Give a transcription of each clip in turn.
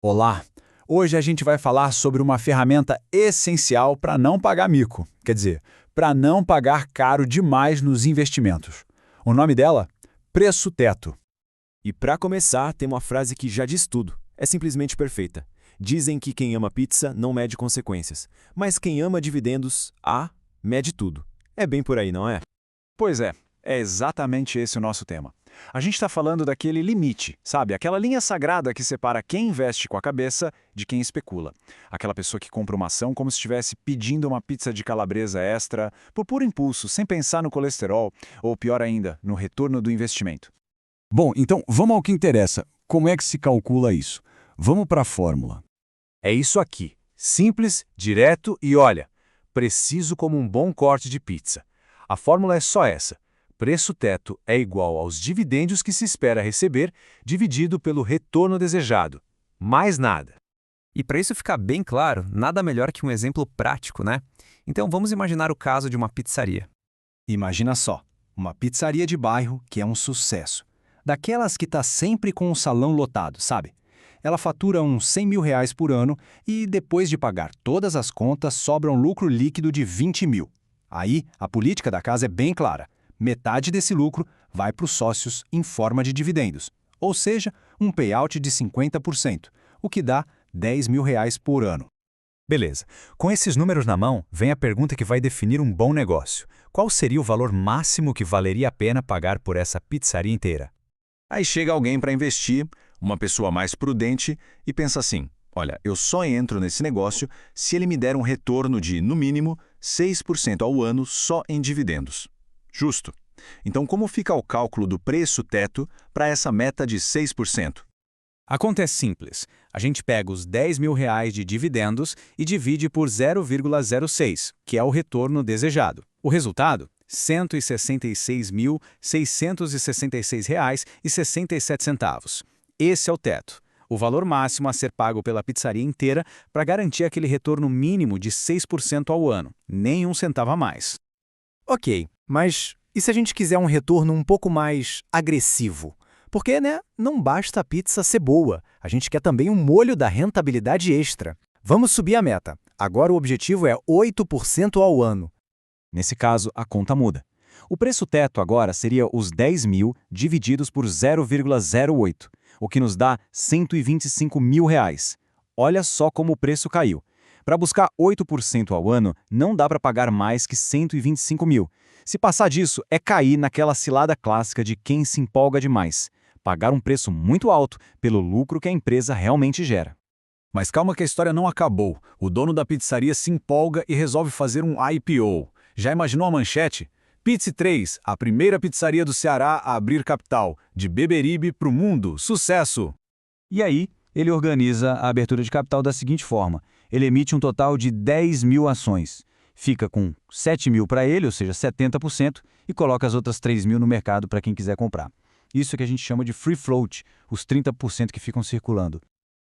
Olá! Hoje a gente vai falar sobre uma ferramenta essencial para não pagar mico, quer dizer, para não pagar caro demais nos investimentos. O nome dela? Preço teto. E para começar, tem uma frase que já diz tudo. É simplesmente perfeita. Dizem que quem ama pizza não mede consequências, mas quem ama dividendos, mede tudo. É bem por aí, não é? Pois é exatamente esse o nosso tema. A gente está falando daquele limite, sabe? Aquela linha sagrada que separa quem investe com a cabeça de quem especula. Aquela pessoa que compra uma ação como se estivesse pedindo uma pizza de calabresa extra por puro impulso, sem pensar no colesterol, ou pior ainda, no retorno do investimento. Bom, então vamos ao que interessa. Como é que se calcula isso? Vamos para a fórmula. É isso aqui. Simples, direto e olha, preciso como um bom corte de pizza. A fórmula é só essa. Preço teto é igual aos dividendos que se espera receber, dividido pelo retorno desejado. Mais nada. E para isso ficar bem claro, nada melhor que um exemplo prático, né? Então vamos imaginar o caso de uma pizzaria. Imagina só, uma pizzaria de bairro que é um sucesso. Daquelas que está sempre com o salão lotado, sabe? Ela fatura uns R$ 100.000 por ano e, depois de pagar todas as contas, sobra um lucro líquido de 20 mil. Aí, a política da casa é bem clara. Metade desse lucro vai para os sócios em forma de dividendos, ou seja, um payout de 50%, o que dá R$ 10.000 por ano. Beleza. Com esses números na mão, vem a pergunta que vai definir um bom negócio. Qual seria o valor máximo que valeria a pena pagar por essa pizzaria inteira? Aí chega alguém para investir, uma pessoa mais prudente, e pensa assim: olha, eu só entro nesse negócio se ele me der um retorno de, no mínimo, 6% ao ano só em dividendos. Justo. Então, como fica o cálculo do preço teto para essa meta de 6%? A conta é simples. A gente pega os R$ 10.000 de dividendos e divide por 0,06, que é o retorno desejado. O resultado? R$ 166.666,67. Esse é o teto, o valor máximo a ser pago pela pizzaria inteira para garantir aquele retorno mínimo de 6% ao ano, nem um centavo a mais. Ok, mas e se a gente quiser um retorno um pouco mais agressivo? Porque, não basta a pizza ser boa, a gente quer também um molho da rentabilidade extra. Vamos subir a meta. Agora o objetivo é 8% ao ano. Nesse caso, a conta muda. O preço teto agora seria os 10 mil divididos por 0,08, o que nos dá R$ 125 mil. Olha só como o preço caiu. Para buscar 8% ao ano, não dá para pagar mais que 125 mil. Se passar disso, é cair naquela cilada clássica de quem se empolga demais. Pagar um preço muito alto pelo lucro que a empresa realmente gera. Mas calma que a história não acabou. O dono da pizzaria se empolga e resolve fazer um IPO. Já imaginou a manchete? Pizza 3, a primeira pizzaria do Ceará a abrir capital, de Beberibe para o mundo. Sucesso! E aí, ele organiza a abertura de capital da seguinte forma. Ele emite um total de 10 mil ações. Fica com 7 mil para ele, ou seja, 70%, e coloca as outras 3 mil no mercado para quem quiser comprar. Isso é que a gente chama de free float, os 30% que ficam circulando.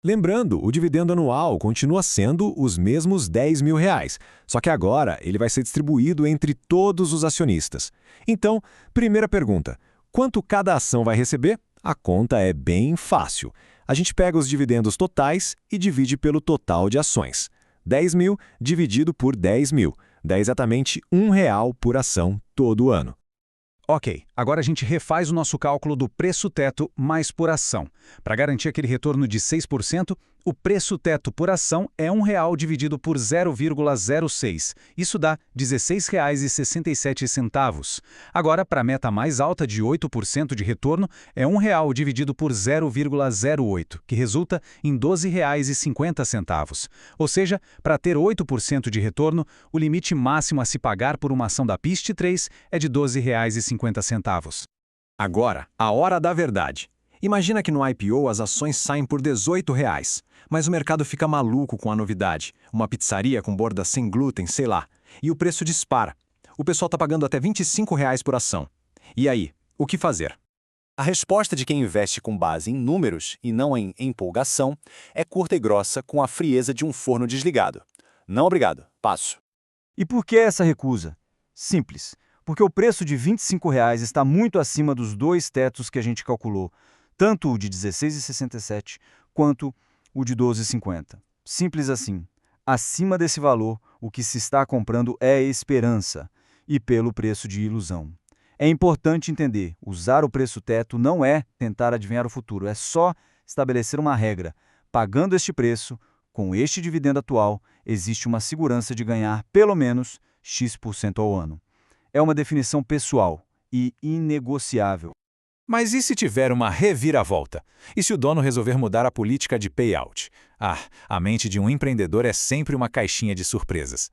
Lembrando, o dividendo anual continua sendo os mesmos R$ 10.000, só que agora ele vai ser distribuído entre todos os acionistas. Então, primeira pergunta, quanto cada ação vai receber? A conta é bem fácil. A gente pega os dividendos totais e divide pelo total de ações. 10 mil dividido por 10 mil, dá exatamente R$ 1 por ação todo ano. Ok, agora a gente refaz o nosso cálculo do preço teto mais por ação. Para garantir aquele retorno de 6%, o preço teto por ação é R$ 1 dividido por 0,06. Isso dá R$ 16,67. Agora, para a meta mais alta de 8% de retorno, é R$ 1 dividido por 0,08, que resulta em R$ 12,50. Ou seja, para ter 8% de retorno, o limite máximo a se pagar por uma ação da PIST 3 é de R$ 12,50. Agora, a hora da verdade. Imagina que no IPO as ações saem por R$ 18, mas o mercado fica maluco com a novidade. Uma pizzaria com borda sem glúten, sei lá. E o preço dispara. O pessoal está pagando até R$ 25 por ação. E aí, o que fazer? A resposta de quem investe com base em números e não em empolgação é curta e grossa, com a frieza de um forno desligado. Não obrigado, passo. E por que essa recusa? Simples. Porque o preço de R$ 25 está muito acima dos dois tetos que a gente calculou, tanto o de 16,67 quanto o de 12,50. Simples assim. Acima desse valor, o que se está comprando é esperança, e pelo preço de ilusão. É importante entender, usar o preço teto não é tentar adivinhar o futuro, é só estabelecer uma regra. Pagando este preço, com este dividendo atual, existe uma segurança de ganhar pelo menos X% ao ano. É uma definição pessoal e inegociável. Mas e se tiver uma reviravolta? E se o dono resolver mudar a política de payout? A mente de um empreendedor é sempre uma caixinha de surpresas.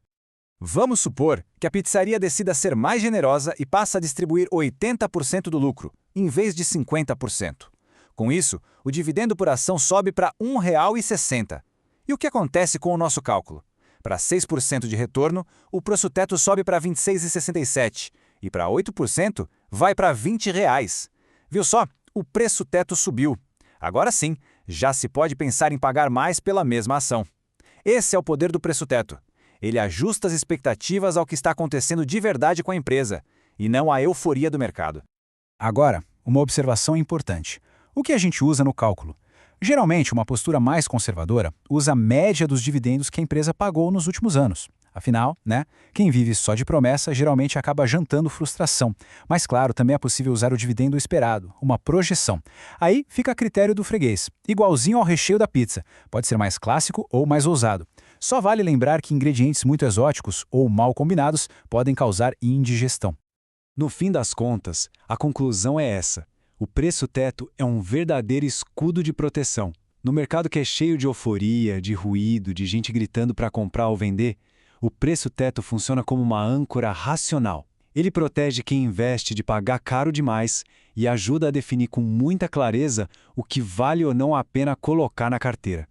Vamos supor que a pizzaria decida ser mais generosa e passa a distribuir 80% do lucro, em vez de 50%. Com isso, o dividendo por ação sobe para R$ 1,60. E o que acontece com o nosso cálculo? Para 6% de retorno, o preço teto sobe para R$ 26,67 e para 8% vai para R$ 20. Viu só? O preço teto subiu. Agora sim, já se pode pensar em pagar mais pela mesma ação. Esse é o poder do preço teto. Ele ajusta as expectativas ao que está acontecendo de verdade com a empresa, e não à euforia do mercado. Agora, uma observação importante. O que a gente usa no cálculo? Geralmente, uma postura mais conservadora usa a média dos dividendos que a empresa pagou nos últimos anos. Afinal, quem vive só de promessa geralmente acaba jantando frustração. Mas claro, também é possível usar o dividendo esperado, uma projeção. Aí fica a critério do freguês, igualzinho ao recheio da pizza. Pode ser mais clássico ou mais ousado. Só vale lembrar que ingredientes muito exóticos ou mal combinados podem causar indigestão. No fim das contas, a conclusão é essa. O preço teto é um verdadeiro escudo de proteção. No mercado que é cheio de euforia, de ruído, de gente gritando para comprar ou vender, o preço teto funciona como uma âncora racional. Ele protege quem investe de pagar caro demais e ajuda a definir com muita clareza o que vale ou não a pena colocar na carteira.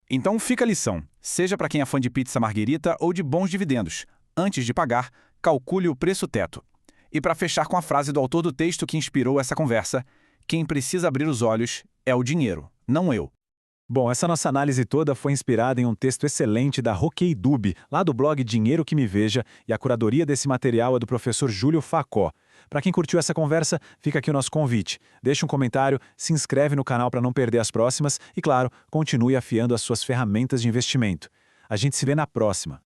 Então fica a lição, seja para quem é fã de pizza marguerita ou de bons dividendos. Antes de pagar, calcule o preço teto. E para fechar com a frase do autor do texto que inspirou essa conversa, quem precisa abrir os olhos é o dinheiro, não eu. Bom, essa nossa análise toda foi inspirada em um texto excelente da Roquei Dub, lá do blog Dinheiro que Me Veja, e a curadoria desse material é do professor Júlio Facó. Para quem curtiu essa conversa, fica aqui o nosso convite. Deixe um comentário, se inscreve no canal para não perder as próximas e, claro, continue afiando as suas ferramentas de investimento. A gente se vê na próxima.